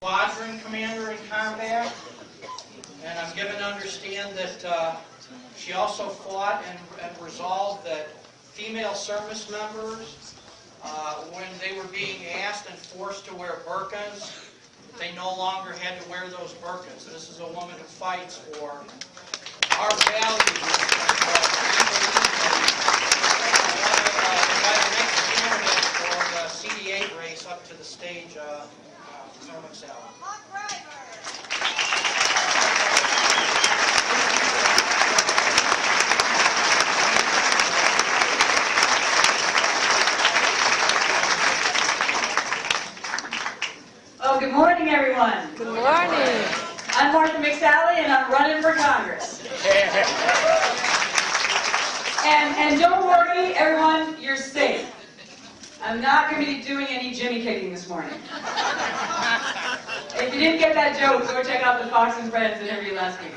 Squadron commander in combat, and I'm given to understand that she also fought and resolved that female service members, when they were being asked and forced to wear burqas, they no longer had to wear those burqas. This is a woman who fights for our values. The next candidate for the CD8 race up to the stage, Sally. Oh, good morning, everyone. Good morning. I'm Martha McSally, and I'm running for Congress. And don't worry, everyone, you're safe. I'm not going to be doing any jimmy kicking this morning. If you didn't get that joke, go check out the Fox and Friends interview last week.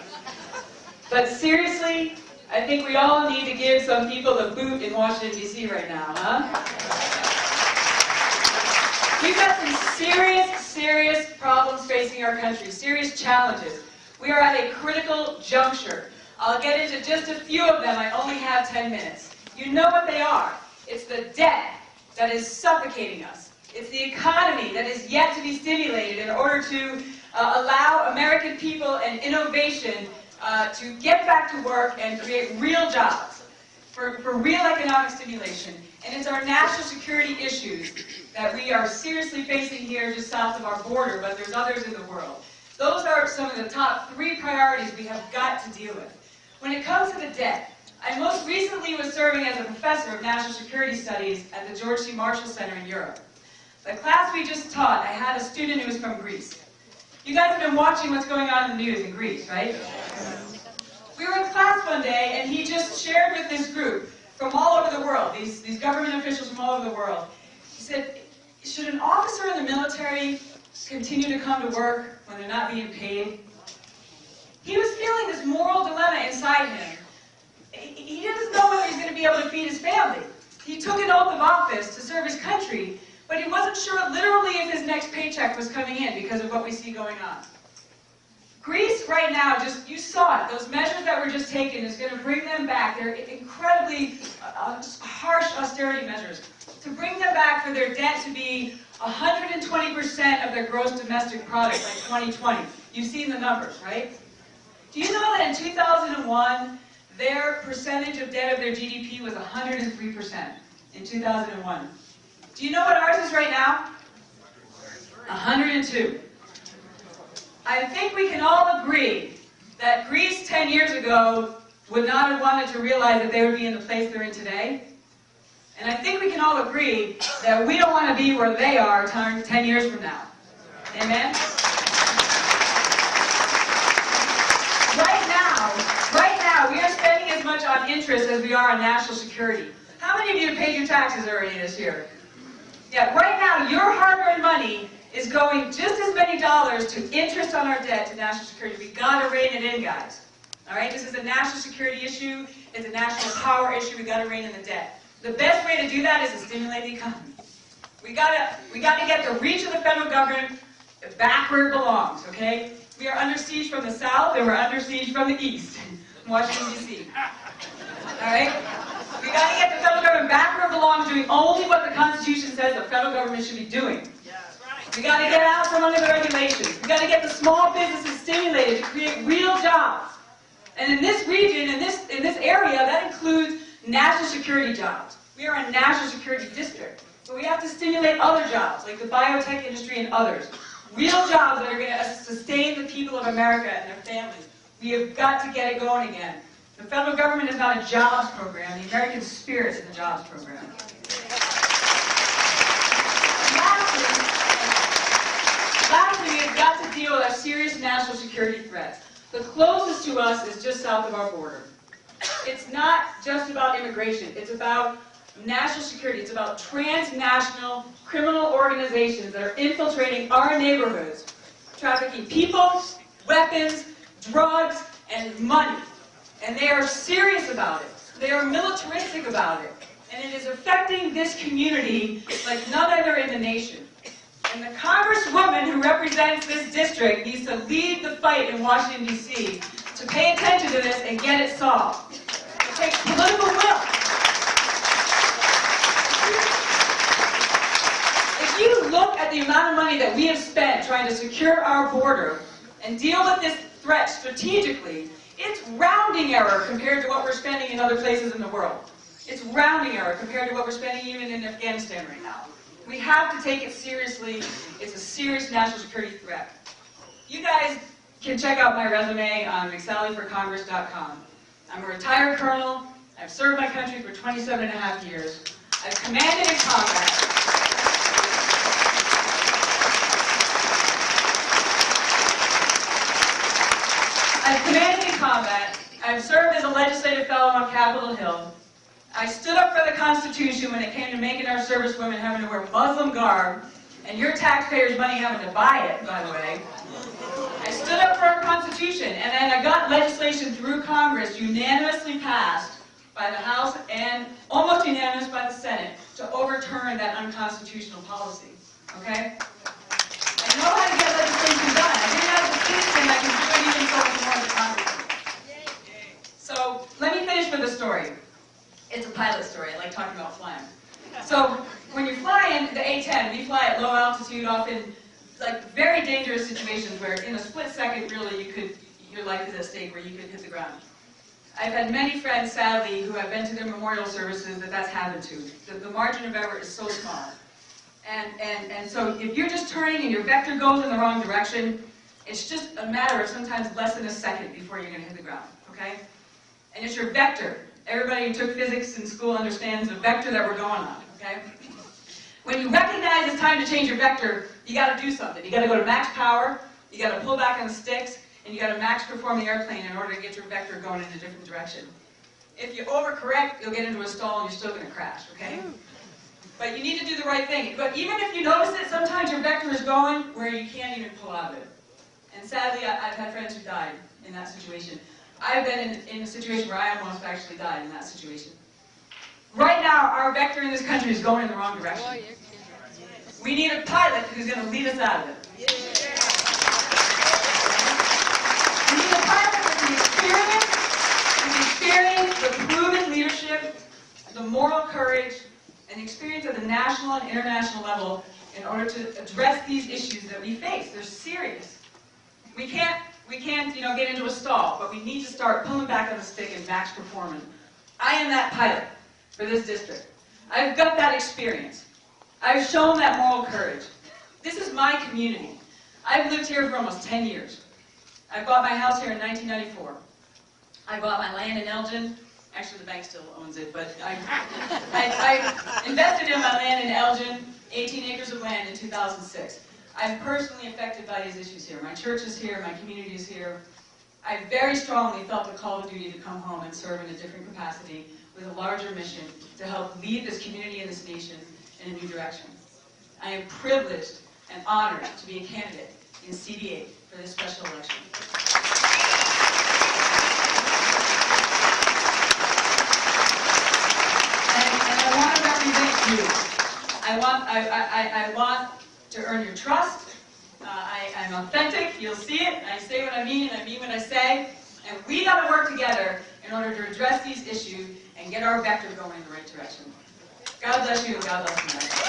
But seriously, I think we all need to give some people a boot in Washington, D.C. right now, huh? We've got some serious problems facing our country, serious challenges. We are at a critical juncture. I'll get into just a few of them. I only have 10 minutes. You know what they are. It's the debt that is suffocating us. It's the economy that is yet to be stimulated in order to allow American people and innovation to get back to work and create real jobs for real economic stimulation. And it's our national security issues that we are seriously facing here just south of our border, but there's others in the world. Those are some of the top 3 priorities we have got to deal with. When it comes to the debt, I most recently was serving as a professor of national security studies at the George C. Marshall Center in Europe. The class we just taught, I had a student who was from Greece. You guys have been watching what's going on in the news in Greece, right? We were in class one day, and he just shared with this group from all over the world, these government officials from all over the world. He said, should an officer in the military continue to come to work when they're not being paid? He was feeling this moral dilemma inside him. He doesn't know whether he's going to be able to feed his family. He took an oath of office to serve his country, but he wasn't sure literally if his next paycheck was coming in because of what we see going on. Greece right now, you saw it, those measures that were just taken is going to bring them back. They're incredibly harsh austerity measures. To bring them back for their debt to be 120% of their gross domestic product by 2020. You've seen the numbers, right? Do you know that in 2001, their percentage of debt of their GDP was 103% in 2001. Do you know what ours is right now? 102. I think we can all agree that Greece 10 years ago would not have wanted to realize that they would be in the place they're in today. And I think we can all agree that we don't want to be where they are 10 years from now. Amen? Right now, we are spending as much on interest as we are on national security. How many of you have paid your taxes already this year? Yeah, right now, your hard-earned money is going just as many dollars to interest on our debt to national security. We've got to rein it in, guys. All right, this is a national security issue. It's a national power issue. We've got to rein in the debt. The best way to do that is to stimulate the economy. We got to get the reach of the federal government back where it belongs. Okay, we are under siege from the south, and we're under siege from the east, Washington D.C. All right. We got to get the federal government back where it belongs, doing only what the Constitution says the federal government should be doing. We got to get out from under the regulations. We got to get the small businesses stimulated to create real jobs. And in this region, in this area, that includes national security jobs. We are a national security district, but we have to stimulate other jobs, like the biotech industry and others. Real jobs that are going to sustain the people of America and their families. We have got to get it going again. The federal government is not a jobs program. The American spirit is the jobs program. Lastly, we have got to deal with our serious national security threats. The closest to us is just south of our border. It's not just about immigration. It's about national security. It's about transnational criminal organizations that are infiltrating our neighborhoods, trafficking people, weapons, drugs, and money. And they are serious about it. They are militaristic about it. And it is affecting this community like none other in the nation. And the congresswoman who represents this district needs to lead the fight in Washington, D.C. to pay attention to this and get it solved. It takes political will. If you look at the amount of money that we have spent trying to secure our border and deal with this threat strategically, it's rounding error compared to what we're spending in other places in the world. It's rounding error compared to what we're spending even in Afghanistan right now. We have to take it seriously. It's a serious national security threat. You guys can check out my resume on McSallyForCongress.com. I'm a retired colonel. I've served my country for 27 and a half years. I've commanded in combat. I've served as a legislative fellow on Capitol Hill. I stood up for the Constitution when it came to making our servicewomen having to wear Muslim garb, and your taxpayers' money having to buy it, by the way. I stood up for our Constitution, and then I got legislation through Congress unanimously passed by the House and almost unanimous by the Senate to overturn that unconstitutional policy. Okay? I know how to get legislation done. I did it as a citizen. I can do it even so much more as a congressman. So let me finish with a story. It's a pilot story. I like talking about flying. So when you're flying the A-10, we fly at low altitude, often like very dangerous situations where in a split second, really, your life is at stake where you could hit the ground. I've had many friends, sadly, who have been to their memorial services that's happened to. The margin of error is so small. And so if you're just turning and your vector goes in the wrong direction, it's just a matter of sometimes less than a second before you're going to hit the ground, okay? And it's your vector. Everybody who took physics in school understands the vector that we're going on, okay? When you recognize it's time to change your vector, you got to do something. You got to go to max power, you got to pull back on the sticks, and you got to max perform the airplane in order to get your vector going in a different direction. If you overcorrect, you'll get into a stall and you're still going to crash, okay? But you need to do the right thing. But even if you notice it, sometimes your vector is going where you can't even pull out of it. And sadly, I've had friends who died in that situation. I've been in a situation where I almost actually died in that situation. Right now, our vector in this country is going in the wrong direction. We need a pilot who's going to lead us out of it. We need a pilot with the experience, the proven leadership, the moral courage, and the experience at the national and international level in order to address these issues that we face. They're serious. We can't get into a stall, but we need to start pulling back on the stick and max performing. I am that pilot for this district. I've got that experience. I've shown that moral courage. This is my community. I've lived here for almost 10 years. I bought my house here in 1994. I bought my land in Elgin. Actually, the bank still owns it, but I invested in my land in Elgin, 18 acres of land in 2006. I'm personally affected by these issues here. My church is here, my community is here. I very strongly felt the call to duty to come home and serve in a different capacity with a larger mission to help lead this community and this nation in a new direction. I am privileged and honored to be a candidate in CD8 for this special election. And I want to represent you. I want to earn your trust. I'm authentic, you'll see it. I say what I mean, and I mean what I say. And we got to work together in order to address these issues and get our vector going in the right direction. God bless you, and God bless America.